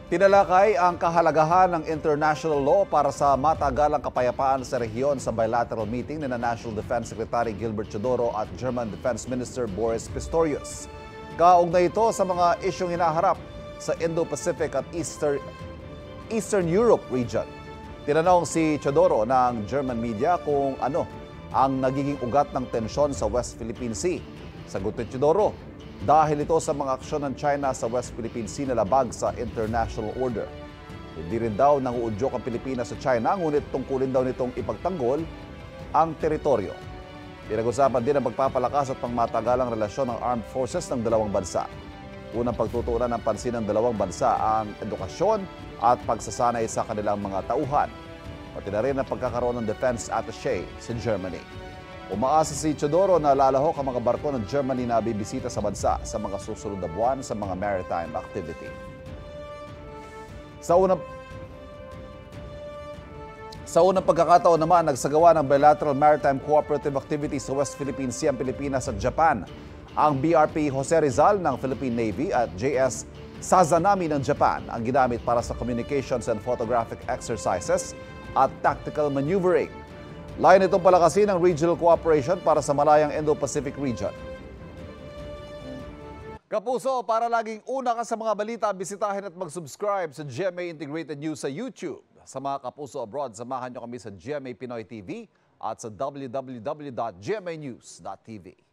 Tinalakay ang kahalagahan ng international law para sa matagalang kapayapaan sa rehiyon sa bilateral meeting ni National Defense Secretary Gilbert Chodoro at German Defense Minister Boris Pistorius. Kaugnay ito sa mga isyong hinaharap sa Indo-Pacific at Eastern Europe region. Tinanong si Chodoro ng German media kung ano ang nagiging ugat ng tensyon sa West Philippine Sea. Sagot ni Chodoro, dahil ito sa mga aksyon ng China sa West Philippine Sea na labag sa international order. Hindi rin daw nanguudyok ang Pilipinas sa China, ngunit tungkulin daw nitong ipagtanggol ang teritoryo. Pinag-usapan din ang pagpapalakas at pangmatagalang relasyon ng armed forces ng dalawang bansa. Unang pagtutuunan ng pansin ng dalawang bansa ang edukasyon at pagsasanay sa kanilang mga tauhan. Pati na rin ang pagkakaroon ng defense attaché sa Germany. Umaasa si Chodoro na lalahok ang mga barko ng Germany na bibisita sa bansa sa mga susunod na buwan sa mga maritime activity. Sa unang pagkakataon naman, nagsagawa ng bilateral maritime cooperative activity sa West Philippine Sea ang Pilipinas at Japan. Ang BRP Jose Rizal ng Philippine Navy at JS Sazanami ng Japan ang ginamit para sa communications and photographic exercises at tactical maneuvering. Layon itong palakasin ng regional cooperation para sa malayang Indo-Pacific region. Kapuso, para laging una ka sa mga balita, bisitahin at mag-subscribe sa GMA Integrated News sa YouTube. Sa mga kapuso abroad, samahan nyo kami sa GMA Pinoy TV at sa www.gmanews.tv.